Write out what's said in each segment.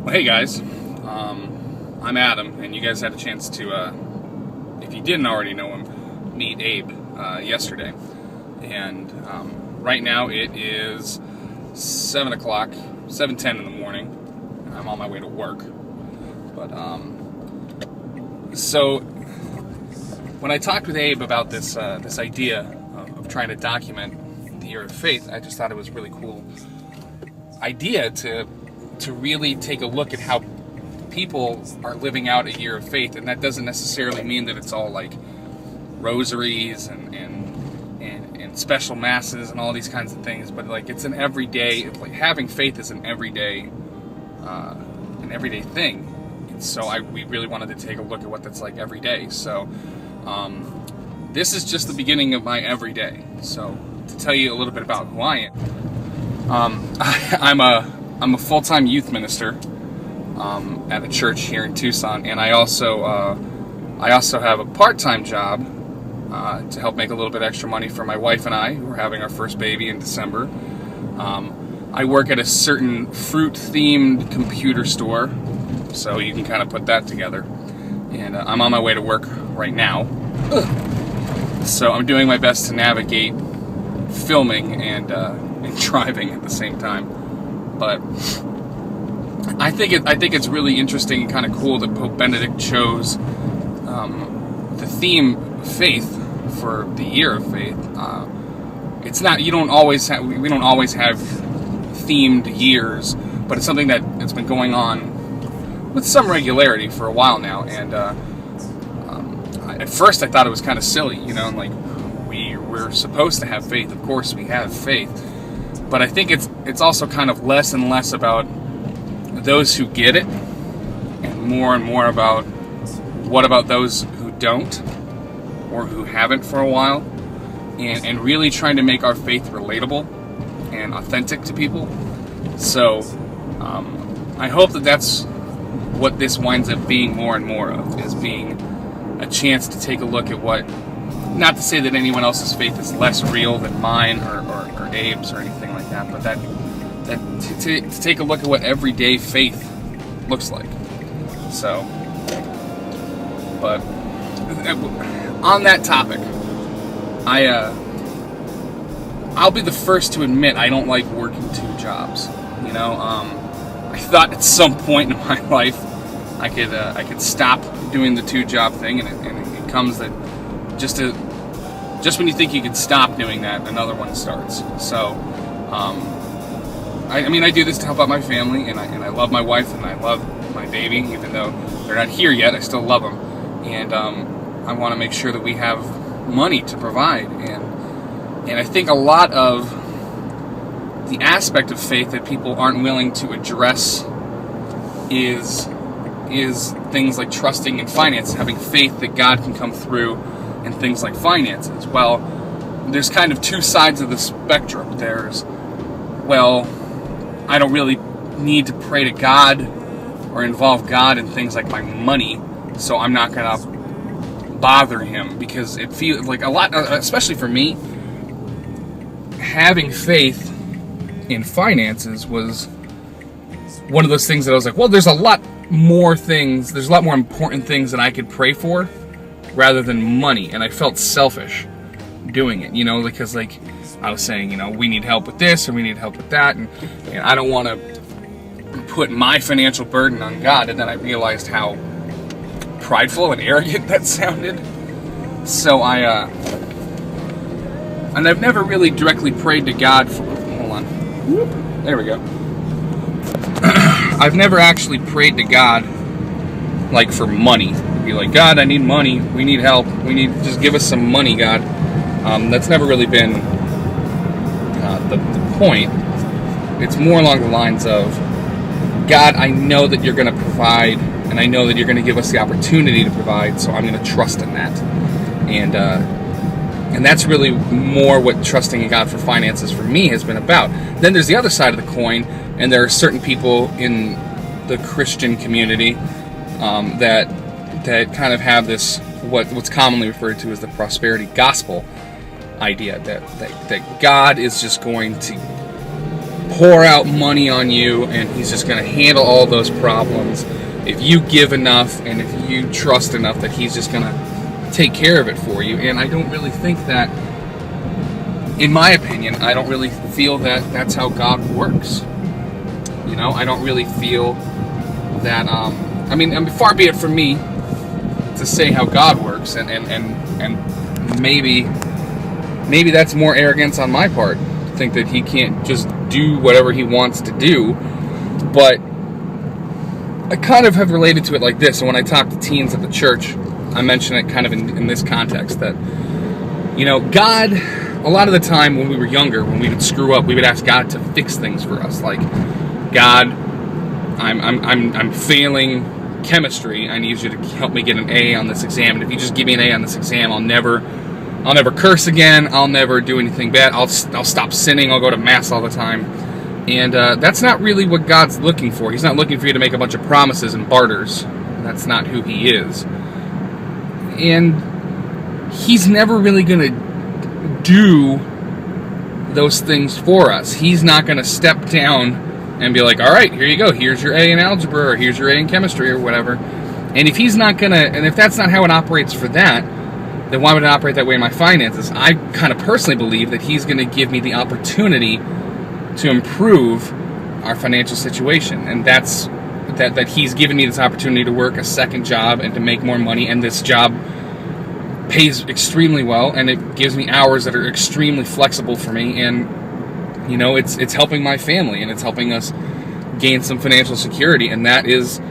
Hey guys, I'm Adam, and you guys had a chance to, if you didn't already know him, meet Abe yesterday. And right now it is 7 o'clock, 7:10 in the morning, and I'm on my way to work. But so when I talked with Abe about this idea of trying to document the year of faith, I just thought it was a really cool idea to really take a look at how people are living out a year of faith. And that doesn't necessarily mean that it's all like rosaries and special masses and all these kinds of things, but like it's an everyday, like having faith is an everyday thing. And so we really wanted to take a look at what that's like every day. So this is just the beginning of my everyday. So to tell you a little bit about who I am, I'm a full-time youth minister at a church here in Tucson, and I also have a part-time job to help make a little bit extra money for my wife and I, who are having our first baby in December. I work at a certain fruit-themed computer store, so you can kind of put that together. And I'm on my way to work right now. So I'm doing my best to navigate filming and driving at the same time. But I think it's really interesting and kind of cool that Pope Benedict chose the theme faith for the year of faith. It's not, we don't always have themed years, but it's something that's been going on with some regularity for a while now. And at first I thought it was kind of silly, like we're supposed to have faith. Of course we have faith. But I think it's also kind of less and less about those who get it, and more about what about those who don't, or who haven't for a while, and really trying to make our faith relatable and authentic to people. So I hope that's what this winds up being more and more of, is being a chance to take a look at what, not to say that anyone else's faith is less real than mine or Abe's or anything like that, but to take a look at what everyday faith looks like. So, but on that topic, I'll be the first to admit I don't like working two jobs. I thought at some point in my life I could stop doing the two-job thing, and it comes that just when you think you could stop doing that, another one starts. So, I do this to help out my family, and I love my wife, and I love my baby, even though they're not here yet. I still love them, and I want to make sure that we have money to provide. And I think a lot of the aspect of faith that people aren't willing to address is things like trusting in finance, having faith that God can come through in things like finances. Well, there's kind of two sides of the spectrum. There's, well, I don't really need to pray to God or involve God in things like my money, so I'm not going to bother him, because it feels like a lot, especially for me, having faith in finances was one of those things that I was like, well, there's a lot more important things that I could pray for rather than money, and I felt selfish doing it, because like I was saying, we need help with this, or we need help with that, and I don't want to put my financial burden on God. And then I realized how prideful and arrogant that sounded. So and I've never really directly prayed to God for, hold on, there we go. I've never actually prayed to God like for money. Be like, God, I need money, we need help, just give us some money, God. That's never really been the point. It's more along the lines of, God, I know that you're going to provide, and I know that you're going to give us the opportunity to provide, so I'm going to trust in that. And that's really more what trusting in God for finances for me has been about. Then there's the other side of the coin, and there are certain people in the Christian community that kind of have this, what's commonly referred to as the prosperity gospel idea, that God is just going to pour out money on you, and he's just going to handle all those problems if you give enough and if you trust enough, that he's just going to take care of it for you. And I don't really think that, in my opinion, I don't really feel that that's how God works. You know, I don't really feel that, I mean, far be it from me to say how God works, and maybe that's more arrogance on my part, to think that he can't just do whatever he wants to do. But I kind of have related to it like this, and when I talk to teens at the church, I mention it kind of in this context, that, you know, God, a lot of the time when we were younger, when we would screw up, we would ask God to fix things for us. Like, God, I'm failing chemistry. I need you to help me get an A on this exam. And if you just give me an A on this exam, I'll never curse again. I'll never do anything bad. I'll stop sinning. I'll go to mass all the time. And that's not really what God's looking for. He's not looking for you to make a bunch of promises and barters. That's not who he is. And he's never really going to do those things for us. He's not going to step down and be like, all right, here you go. Here's your A in algebra, or here's your A in chemistry, or whatever. And if he's not going to, and if that's not how it operates for that, then why would it operate that way in my finances? I kind of personally believe that he's going to give me the opportunity to improve our financial situation. And that's that he's given me this opportunity to work a second job and to make more money, and this job pays extremely well, and it gives me hours that are extremely flexible for me, and you know, it's helping my family, and it's helping us gain some financial security, and that is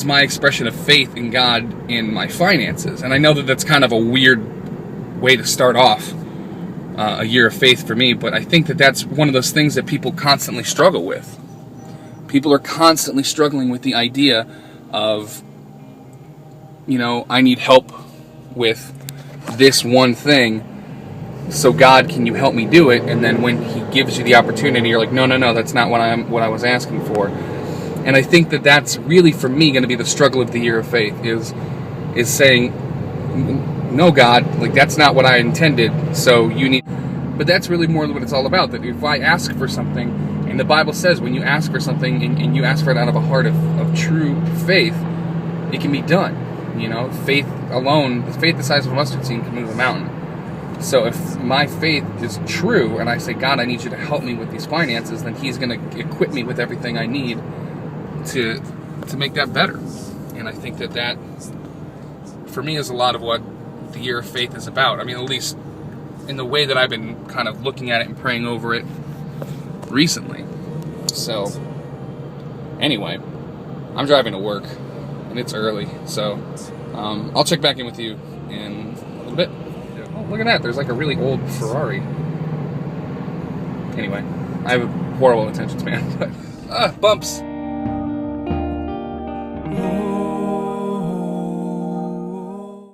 my expression of faith in God in my finances. And I know that that's kind of a weird way to start off a year of faith for me, but I think that that's one of those things that people constantly struggle with. People are constantly struggling with the idea of, you know, I need help with this one thing, so God, can you help me do it? And then when he gives you the opportunity, you're like, no, that's not what I was asking for. And I think that that's really, for me, going to be the struggle of the year of faith, is saying, no, God, like, that's not what I intended, so you need. But that's really more what it's all about, that if I ask for something, and the Bible says when you ask for something and you ask for it out of a heart of true faith, it can be done. You know, faith alone, faith the size of a mustard seed can move a mountain. So if my faith is true, and I say, God, I need you to help me with these finances, then he's going to equip me with everything I need to make that better. And I think that for me is a lot of what the year of faith is about. I mean, at least in the way that I've been kind of looking at it and praying over it recently. So anyway, I'm driving to work, and it's early, so I'll check back in with you in a little bit. Oh, look at that. There's like a really old Ferrari. Anyway, I have a horrible attention span, but bumps.